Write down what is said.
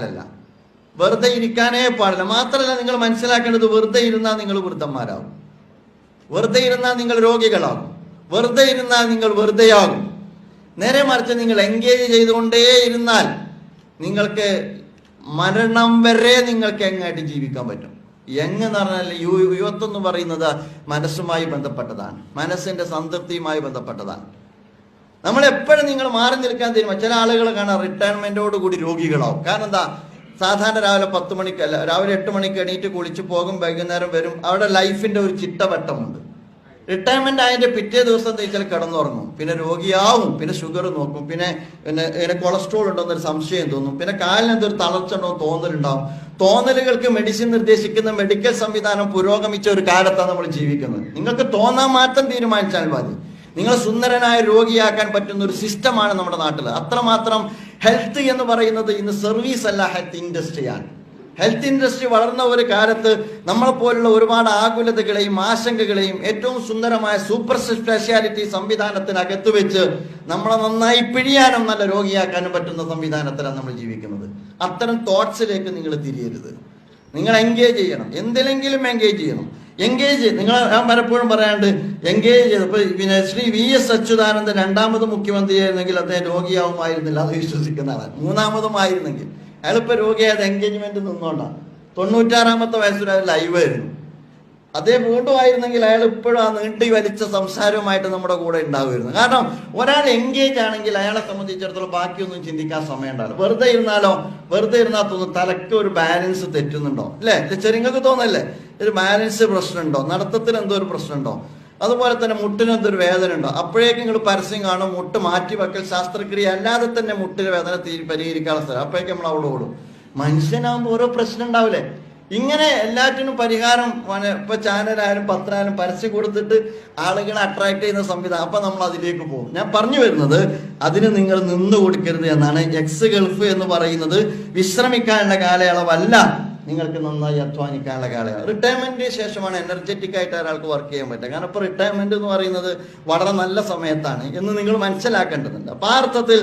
അല്ല, വെറുതെ ഇരിക്കാനേ പാടില്ല. മാത്രമല്ല, നിങ്ങൾ മനസ്സിലാക്കേണ്ടത്, വെറുതെ ഇരുന്നാൽ നിങ്ങൾ വൃദ്ധന്മാരാകും, വെറുതെ ഇരുന്നാൽ നിങ്ങൾ രോഗികളാകും, വെറുതെ ഇരുന്നാൽ നിങ്ങൾ വെറുതെയാകും. നേരെ മറിച്ച് നിങ്ങൾ എൻഗേജ് ചെയ്തുകൊണ്ടേ ഇരുന്നാൽ നിങ്ങൾക്ക് മരണം വരെ നിങ്ങൾക്ക് എങ്ങായിട്ട് ജീവിക്കാൻ പറ്റും. എന്ന് പറഞ്ഞാൽ യുവത്വം എന്ന് പറയുന്നത് മനസ്സുമായി ബന്ധപ്പെട്ടതാണ്, മനസ്സിന്റെ സംതൃപ്തിയുമായി ബന്ധപ്പെട്ടതാണ്. നമ്മളെപ്പോഴും നിങ്ങൾ മാറി നിൽക്കാൻ തീരുമാനം. ചില ആളുകൾ കാണാം റിട്ടയർമെന്റോട് കൂടി രോഗികളാവും. കാരണം എന്താ, സാധാരണ രാവിലെ 10 മണിക്കല്ല, രാവിലെ 8 മണിക്ക് എണീറ്റ് കുളിച്ച് പോകും, വൈകുന്നേരം വരും. അവിടെ ലൈഫിന്റെ ഒരു ചിട്ടവട്ടമുണ്ട്. റിട്ടയർമെന്റ് ആയതിന്റെ പിറ്റേ ദിവസം തേച്ചാൽ കിടന്നുറങ്ങും, പിന്നെ രോഗിയാവും, പിന്നെ ഷുഗർ നോക്കും, പിന്നെ കൊളസ്ട്രോൾ ഉണ്ടോ എന്നൊരു സംശയം തോന്നും, പിന്നെ കാലിനെന്തൊരു തളർച്ച ഉണ്ടോ തോന്നലുണ്ടാവും. തോന്നലുകൾക്ക് മെഡിസിൻ നിർദ്ദേശിക്കുന്ന മെഡിക്കൽ സംവിധാനം പുരോഗമിച്ച ഒരു കാലത്താണ് നമ്മൾ ജീവിക്കുന്നത്. നിങ്ങൾക്ക് തോന്നാൻ മാറ്റം തീരുമാനിച്ചാൽ മതി. നിങ്ങൾ സുന്ദരനായ രോഗിയാക്കാൻ പറ്റുന്ന ഒരു സിസ്റ്റമാണ് നമ്മുടെ നാട്ടിൽ. അത്രമാത്രം ഹെൽത്ത് എന്ന് പറയുന്നത് ഇന്ന് സർവീസ് അല്ല, ഹെൽത്ത് ഇൻഡസ്ട്രിയാണ്. ഹെൽത്ത് ഇൻഡസ്ട്രി വളർന്ന ഒരു കാലത്ത് നമ്മളെപ്പോലുള്ള ഒരുപാട് ആകുലതകളെയും ആശങ്കകളെയും ഏറ്റവും സുന്ദരമായ സൂപ്പർ സ്പെഷ്യാലിറ്റി സംവിധാനത്തിനകത്ത് വെച്ച് നമ്മളെ നന്നായി പിഴിയാനും നല്ല രോഗിയാക്കാനും പറ്റുന്ന സംവിധാനത്തിലാണ് നമ്മൾ ജീവിക്കുന്നത്. അത്തരം തോട്ട്സിലേക്ക് നിങ്ങൾ തിരിയരുത്. നിങ്ങൾ എൻഗേജ് ചെയ്യണം, എന്തിലെങ്കിലും എൻഗേജ് ചെയ്യണം. നിങ്ങൾ ഞാൻ പലപ്പോഴും പറയാണ്ട് എൻഗേജ് ചെയ്ത് പിന്നെ ശ്രീ VS അച്യുതാനന്ദൻ 2ാമത് മുഖ്യമന്ത്രിയായിരുന്നെങ്കിൽ അദ്ദേഹം രോഗിയാവുമായിരുന്നില്ല, അത് വിശ്വസിക്കുന്നതാണ്. 3ാമതുമായിരുന്നെങ്കിൽ അയാളിപ്പോൾ രോഗിയായത് എൻഗേജ്മെന്റ് നിന്നുകൊണ്ടാണ്. 96ാമത്തെ വയസ്സിൽ അയാൾ ലൈവായിരുന്നു. അതേ വീണ്ടും ആയിരുന്നെങ്കിൽ അയാൾ ഇപ്പോഴും ആ നീട്ടി വലിച്ച സംസാരവുമായിട്ട് നമ്മുടെ കൂടെ ഉണ്ടാവുമായിരുന്നു. കാരണം ഒരാൾ എൻഗേജ് ആണെങ്കിൽ അയാളെ സംബന്ധിച്ചിടത്തോളം ബാക്കിയൊന്നും ചിന്തിക്കാൻ സമയം ഉണ്ടാവില്ല. വെറുതെ ഇരുന്നാൽ തോന്നും തലക്ക് ഒരു ബാലൻസ് തെറ്റുന്നുണ്ടോ, അല്ലേ? ചെറിങ്ങൾക്ക് തോന്നല്ലേ ഒരു ബാലൻസ് പ്രശ്നമുണ്ടോ, നടത്തത്തിന് എന്തോ ഒരു പ്രശ്നമുണ്ടോ, അതുപോലെ തന്നെ മുട്ടിന് എന്തൊരു വേദന ഉണ്ടോ. അപ്പോഴേക്കും നിങ്ങൾ പരസ്യം കാണും, മുട്ട് മാറ്റിവെക്കൽ ശസ്ത്രക്രിയ അല്ലാതെ തന്നെ മുട്ടിന് വേദന പരിഹരിക്കാനുള്ള സ്ഥലം. അപ്പോഴേക്കും നമ്മൾ അവിടെ ഓടും. മനുഷ്യനാകുമ്പോൾ ഓരോ പ്രശ്നം ഉണ്ടാവില്ലേ? ഇങ്ങനെ എല്ലാറ്റിനും പരിഹാരം ഇപ്പൊ ചാനലായാലും പത്രമായാലും പരസ്യം കൊടുത്തിട്ട് ആളുകളെ അട്രാക്ട് ചെയ്യുന്ന സംവിധാനം. അപ്പൊ നമ്മൾ അതിലേക്ക് പോകും. ഞാൻ പറഞ്ഞു വരുന്നത്, അതിന് നിങ്ങൾ നിന്നു കൊടുക്കരുത് എന്നാണ്. എക്സ് ഗൾഫ് എന്ന് പറയുന്നത് വിശ്രമിക്കാനുള്ള കാലയളവല്ല, നിങ്ങൾക്ക് നന്നായി അധ്വാനിക്കാനുള്ള കാലയളവ്. റിട്ടയർമെന്റിന് ശേഷമാണ് എനർജറ്റിക് ആയിട്ട് ഒരാൾക്ക് വർക്ക് ചെയ്യാൻ പറ്റുക. കാരണം ഇപ്പൊ റിട്ടയർമെന്റ് എന്ന് പറയുന്നത് വളരെ നല്ല സമയത്താണ് എന്ന് നിങ്ങൾ മനസ്സിലാക്കേണ്ടതുണ്ട്. അപ്പൊ ആ അർത്ഥത്തിൽ